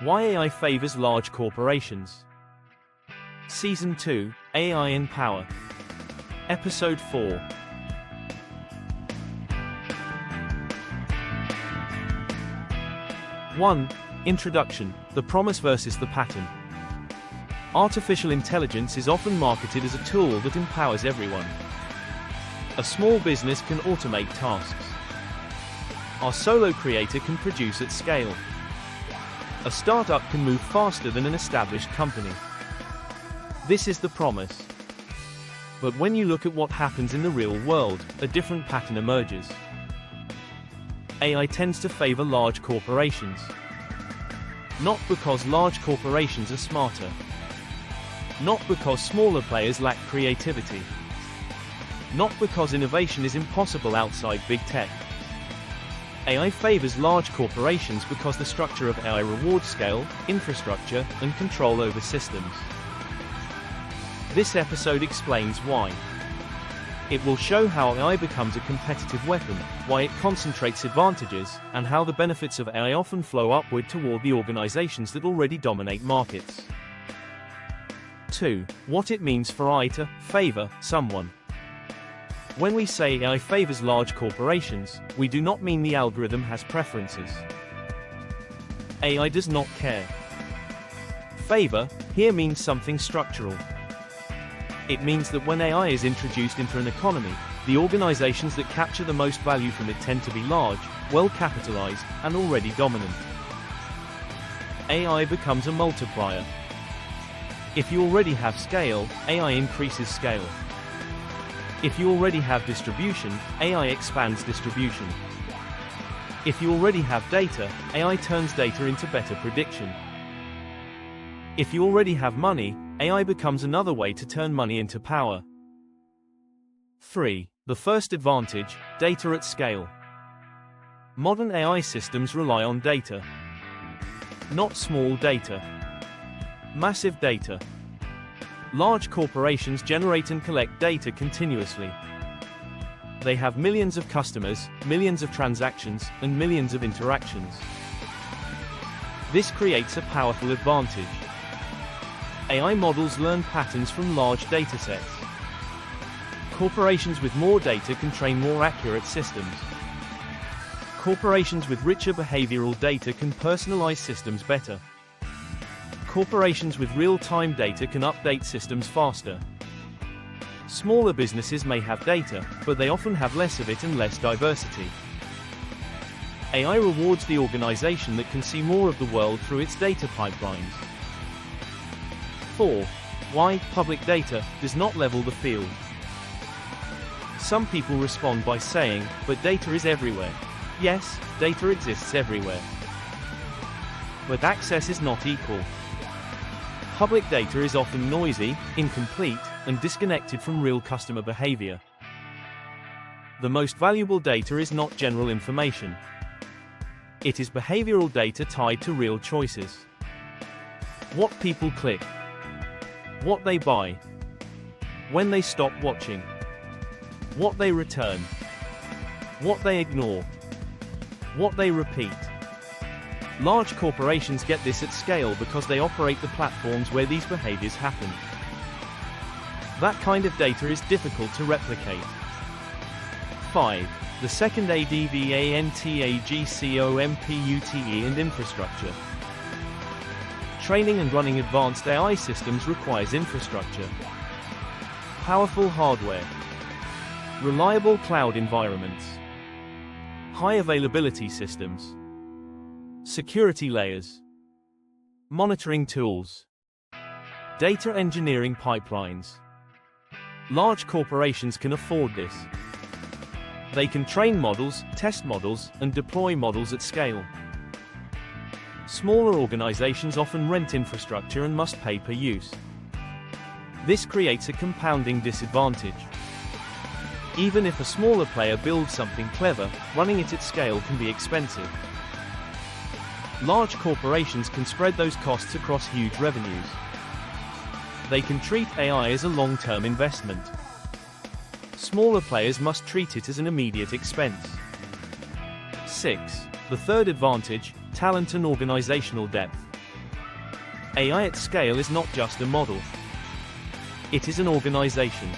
Why AI favors large corporations. Season 2, AI in Power. Episode 4. Introduction, the promise versus the pattern. Artificial intelligence is often marketed as a tool that empowers everyone. A small business can automate tasks. Our solo creator can produce at scale. A startup can move faster than an established company. This is the promise. But when you look at what happens in the real world, a different pattern emerges. AI tends to favor large corporations. Not because large corporations are smarter. Not because smaller players lack creativity. Not because innovation is impossible outside big tech. AI favors large corporations because the structure of AI rewards scale, infrastructure, and control over systems. This episode explains why. It will show how AI becomes a competitive weapon, why it concentrates advantages, and how the benefits of AI often flow upward toward the organizations that already dominate markets. 2. What it means for AI to favor someone. When we say AI favors large corporations, we do not mean the algorithm has preferences. AI does not care. Favor here means something structural. It means that when AI is introduced into an economy, the organizations that capture the most value from it tend to be large, well-capitalized, and already dominant. AI becomes a multiplier. If you already have scale, AI increases scale. If you already have distribution, AI expands distribution. If you already have data, AI turns data into better prediction. If you already have money, AI becomes another way to turn money into power. 3. The first advantage, data at scale. Modern AI systems rely on data. Not small data. Massive data. Large corporations generate and collect data continuously. They have millions of customers, millions of transactions, and millions of interactions. This creates a powerful advantage. AI models learn patterns from large datasets. Corporations with more data can train more accurate systems. Corporations with richer behavioral data can personalize systems better. Corporations with real-time data can update systems faster. Smaller businesses may have data, but they often have less of it and less diversity. AI rewards the organization that can see more of the world through its data pipelines. 4. Why public data does not level the field. Some people respond by saying, but data is everywhere. Yes, data exists everywhere. But access is not equal. Public data is often noisy, incomplete, and disconnected from real customer behavior. The most valuable data is not general information. It is behavioral data tied to real choices. What people click. What they buy. When they stop watching. What they return. What they ignore. What they repeat. Large corporations get this at scale because they operate the platforms where these behaviors happen. That kind of data is difficult to replicate. 5. The second advanced and infrastructure. Training and running advanced AI systems requires infrastructure. Powerful hardware. Reliable cloud environments. High availability systems. Security layers. Monitoring tools. Data engineering pipelines. Large corporations can afford this. They can train models, test models, and deploy models at scale. Smaller organizations often rent infrastructure and must pay per use. This creates a compounding disadvantage. Even if a smaller player builds something clever, running it at scale can be expensive. Large corporations can spread those costs across huge revenues. They can treat AI as a long-term investment. Smaller players must treat it as an immediate expense. 6. The third advantage, talent and organizational depth. AI at scale is not just a model. It is an organization.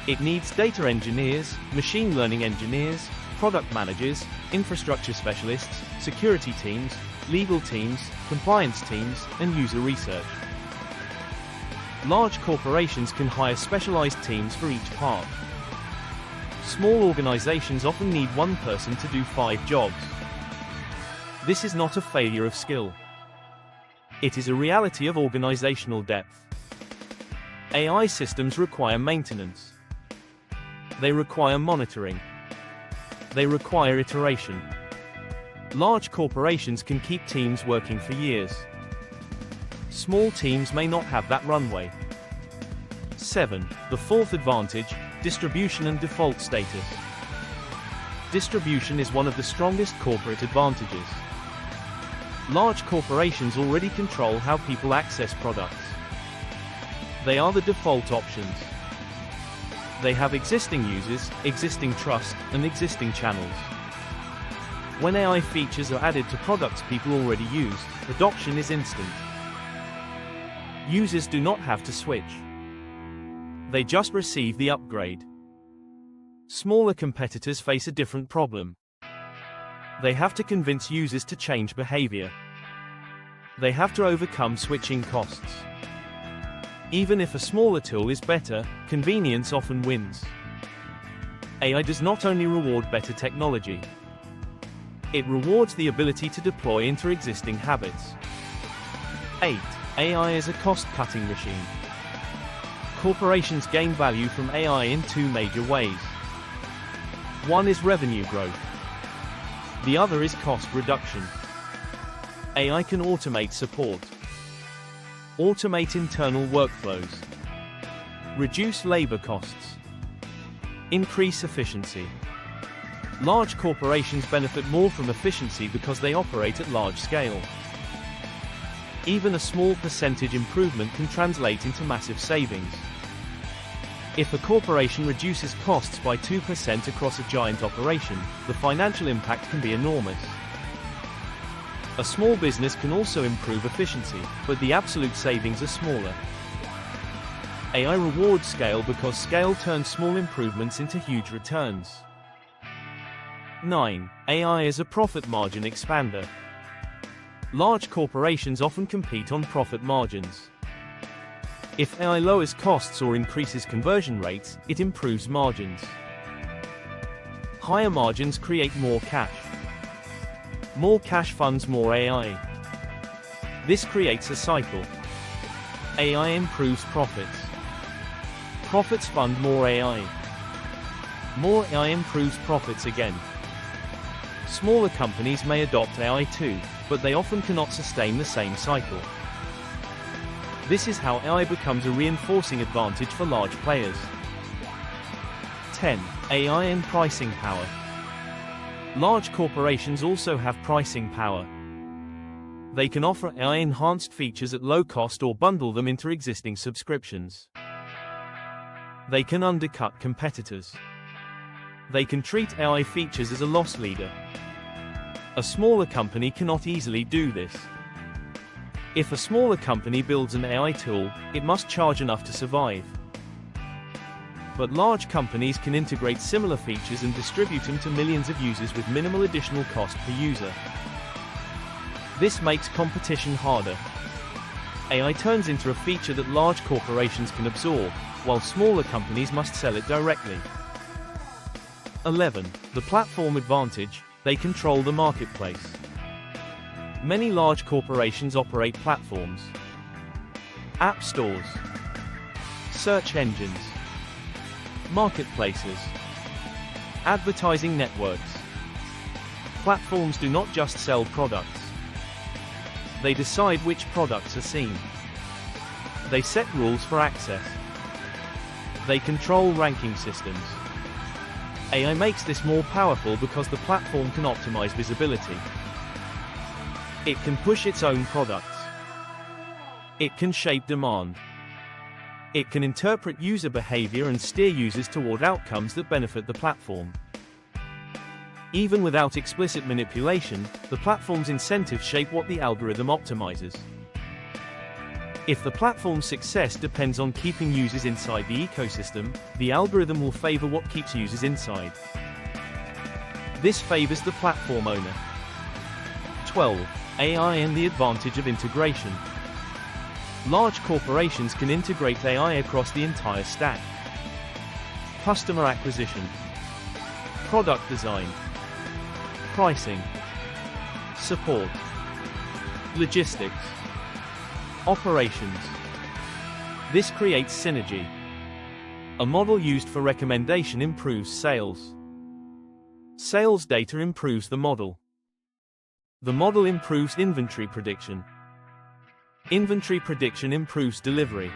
It needs data engineers, machine learning engineers, product managers, infrastructure specialists, security teams, legal teams, compliance teams, and user research. Large corporations can hire specialized teams for each part. Small organizations often need one person to do 5 jobs. This is not a failure of skill. It is a reality of organizational depth. AI systems require maintenance. They require monitoring. They require iteration. Large corporations can keep teams working for years. Small teams may not have that runway. 7. The fourth advantage, distribution and default status. Distribution is one of the strongest corporate advantages. Large corporations already control how people access products. They are the default options. They have existing users, existing trust, and existing channels. When AI features are added to products people already use, adoption is instant. Users do not have to switch. They just receive the upgrade. Smaller competitors face a different problem. They have to convince users to change behavior. They have to overcome switching costs. Even if a smaller tool is better, convenience often wins. AI does not only reward better technology. It rewards the ability to deploy into existing habits. 8. AI is a cost-cutting machine. Corporations gain value from AI in 2 major ways. One is revenue growth. The other is cost reduction. AI can automate support, automate internal workflows, reduce labor costs, increase efficiency. Large corporations benefit more from efficiency because they operate at large scale. Even a small percentage improvement can translate into massive savings. If a corporation reduces costs by 2% across a giant operation, the financial impact can be enormous. A small business can also improve efficiency, but the absolute savings are smaller. AI rewards scale because scale turns small improvements into huge returns. 9. AI is a profit margin expander. Large corporations often compete on profit margins. If AI lowers costs or increases conversion rates, it improves margins. Higher margins create more cash. More cash funds more AI. This creates a cycle. AI improves profits. Profits fund more AI. More AI improves profits again. Smaller companies may adopt AI too, but they often cannot sustain the same cycle. This is how AI becomes a reinforcing advantage for large players. 10. AI and pricing power. Large corporations also have pricing power. They can offer AI-enhanced features at low cost or bundle them into existing subscriptions. They can undercut competitors. They can treat AI features as a loss leader. A smaller company cannot easily do this. If a smaller company builds an AI tool, it must charge enough to survive. But large companies can integrate similar features and distribute them to millions of users with minimal additional cost per user. This makes competition harder. AI turns into a feature that large corporations can absorb, while smaller companies must sell it directly. 11. The platform advantage. They control the marketplace. Many large corporations operate platforms, app stores, search engines, marketplaces, advertising networks. Platforms do not just sell products. They decide which products are seen. They set rules for access. They control ranking systems. AI makes this more powerful because the platform can optimize visibility. It can push its own products. It can shape demand. It can interpret user behavior and steer users toward outcomes that benefit the platform. Even without explicit manipulation, the platform's incentives shape what the algorithm optimizes. If the platform's success depends on keeping users inside the ecosystem, the algorithm will favor what keeps users inside. This favors the platform owner. 12. AI and the advantage of integration. Large corporations can integrate AI across the entire stack. Customer acquisition, product design, pricing, support, logistics, operations. This creates synergy. A model used for recommendation improves sales. Sales data improves the model. The model improves inventory prediction. Inventory prediction improves delivery.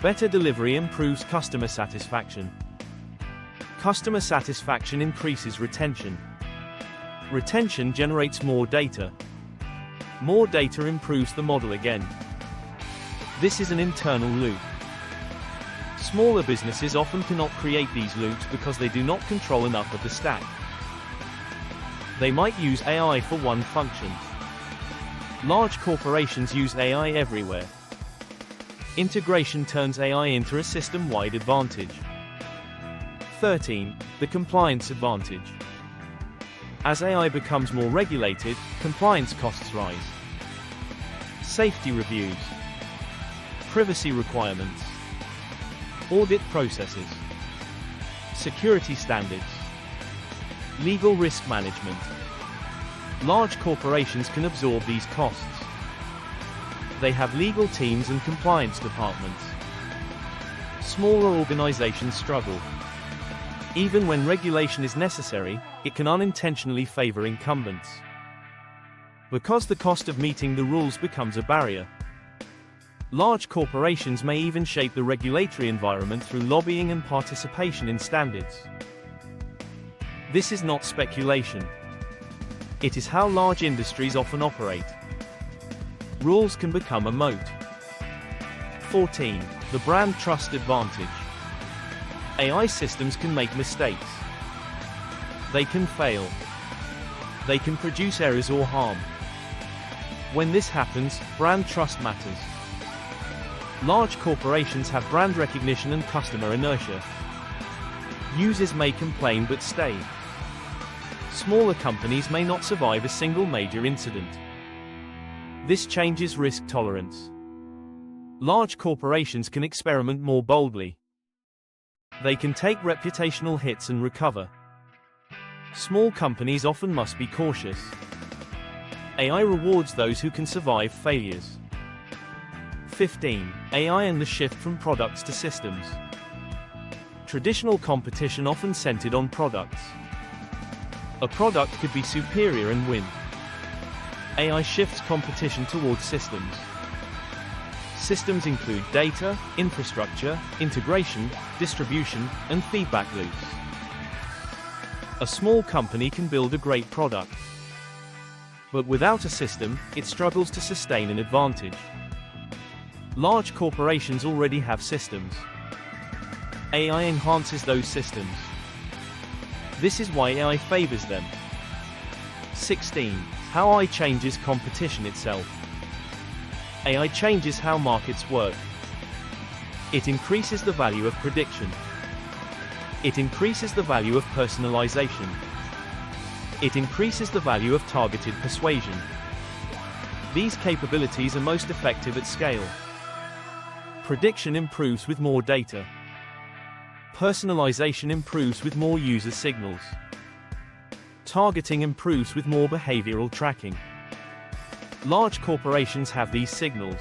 Better delivery improves customer satisfaction. Customer satisfaction increases retention. Retention generates more data. More data improves the model again. This is an internal loop. Smaller businesses often cannot create these loops because they do not control enough of the stack. They might use AI for one function. Large corporations use AI everywhere. Integration turns AI into a system-wide advantage. 13. The compliance advantage. As AI becomes more regulated, compliance costs rise. Safety reviews, privacy requirements, audit processes, security standards, legal risk management. Large corporations can absorb these costs. They have legal teams and compliance departments. Smaller organizations struggle. Even when regulation is necessary, it can unintentionally favor incumbents. Because the cost of meeting the rules becomes a barrier. Large corporations may even shape the regulatory environment through lobbying and participation in standards. This is not speculation. It is how large industries often operate. Rules can become a moat. 14. The brand trust advantage. AI systems can make mistakes. They can fail. They can produce errors or harm. When this happens, brand trust matters. Large corporations have brand recognition and customer inertia. Users may complain but stay. Smaller companies may not survive a single major incident. This changes risk tolerance. Large corporations can experiment more boldly. They can take reputational hits and recover. Small companies often must be cautious. AI rewards those who can survive failures. 15. AI and the shift from products to systems. Traditional competition often centered on products. A product could be superior and win. AI shifts competition towards systems. Systems include data, infrastructure, integration, distribution, and feedback loops. A small company can build a great product. But without a system, it struggles to sustain an advantage. Large corporations already have systems. AI enhances those systems. This is why AI favors them. 16. How AI changes competition itself. AI changes how markets work. It increases the value of prediction. It increases the value of personalization. It increases the value of targeted persuasion. These capabilities are most effective at scale. Prediction improves with more data. Personalization improves with more user signals. Targeting improves with more behavioral tracking. Large corporations have these signals.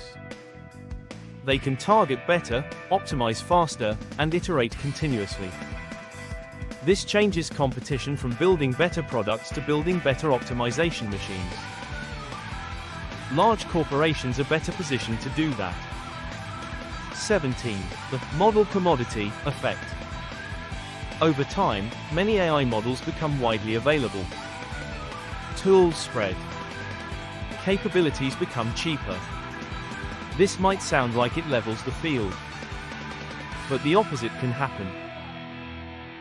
They can target better, optimize faster, and iterate continuously. This changes competition from building better products to building better optimization machines. Large corporations are better positioned to do that. 17. The model commodity effect. Over time, many AI models become widely available. Tools spread. Capabilities become cheaper. This might sound like it levels the field. But the opposite can happen.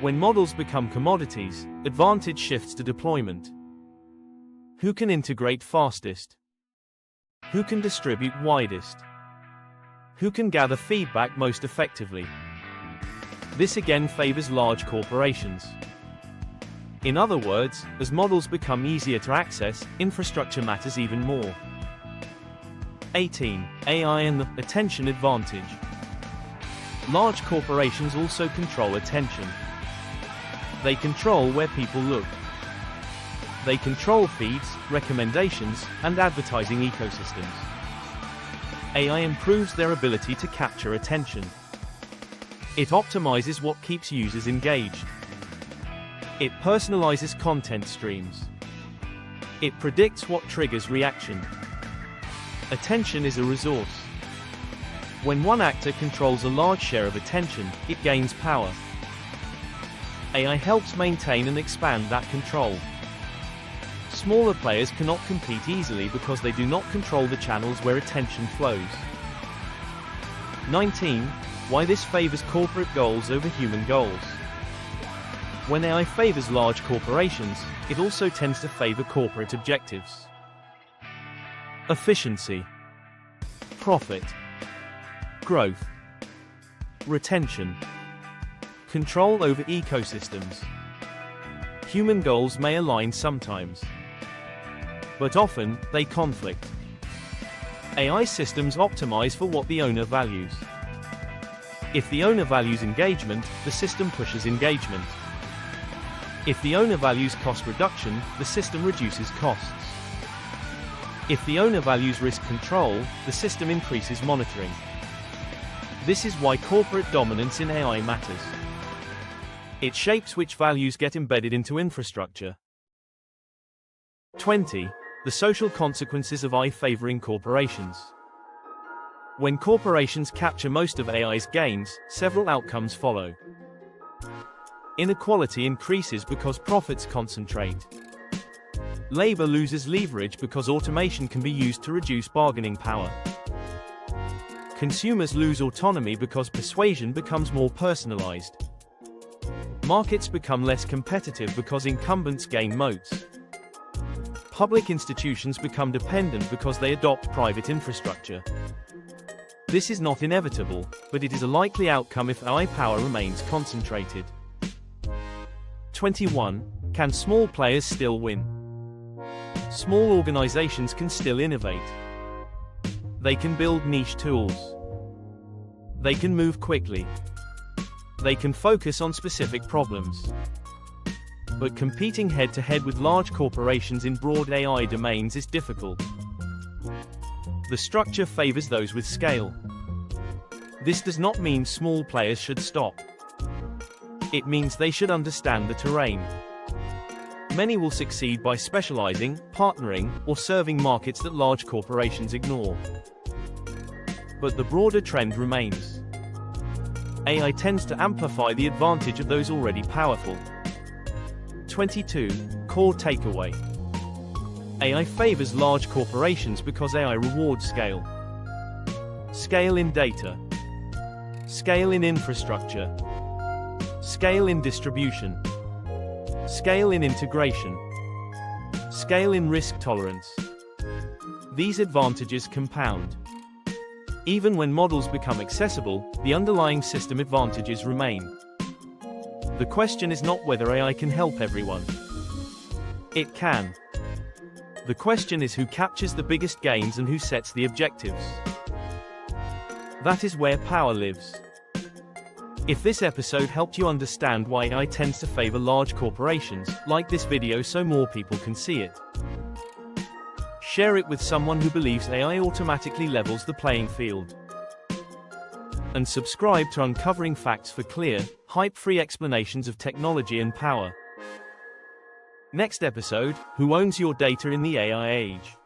When models become commodities, advantage shifts to deployment. Who can integrate fastest? Who can distribute widest? Who can gather feedback most effectively? This again favors large corporations. In other words, as models become easier to access, infrastructure matters even more. 18. AI and the attention advantage. Large corporations also control attention. They control where people look. They control feeds, recommendations, and advertising ecosystems. AI improves their ability to capture attention. It optimizes what keeps users engaged. It personalizes content streams. It predicts what triggers reaction. Attention is a resource. When one actor controls a large share of attention, it gains power. AI helps maintain and expand that control. Smaller players cannot compete easily because they do not control the channels where attention flows. 19. Why this favors corporate goals over human goals. When AI favors large corporations, it also tends to favor corporate objectives. Efficiency, profit, growth, retention, control over ecosystems. Human goals may align sometimes, but often, they conflict. AI systems optimize for what the owner values. If the owner values engagement, the system pushes engagement. If the owner values cost reduction, the system reduces costs. If the owner values risk control, the system increases monitoring. This is why corporate dominance in AI matters. It shapes which values get embedded into infrastructure. 20. The social consequences of AI favoring corporations. When corporations capture most of AI's gains, several outcomes follow. Inequality increases because profits concentrate. Labor loses leverage because automation can be used to reduce bargaining power. Consumers lose autonomy because persuasion becomes more personalized. Markets become less competitive because incumbents gain moats. Public institutions become dependent because they adopt private infrastructure. This is not inevitable, but it is a likely outcome if AI power remains concentrated. 21. Can small players still win? Small organizations can still innovate. They can build niche tools. They can move quickly. They can focus on specific problems. But competing head-to-head with large corporations in broad AI domains is difficult. The structure favors those with scale. This does not mean small players should stop. It means they should understand the terrain. Many will succeed by specializing, partnering, or serving markets that large corporations ignore. But the broader trend remains. AI tends to amplify the advantage of those already powerful. 22. Core takeaway. AI favors large corporations because AI rewards scale. Scale in data. Scale in infrastructure. Scale in distribution. Scale in integration. Scale in risk tolerance. These advantages compound. Even when models become accessible, the underlying system advantages remain. The question is not whether AI can help everyone. It can. The question is who captures the biggest gains and who sets the objectives. That is where power lives. If this episode helped you understand why AI tends to favor large corporations, like this video so more people can see it. Share it with someone who believes AI automatically levels the playing field. And subscribe to Uncovering Facts for clear, hype-free explanations of technology and power. Next episode, who owns your data in the AI age?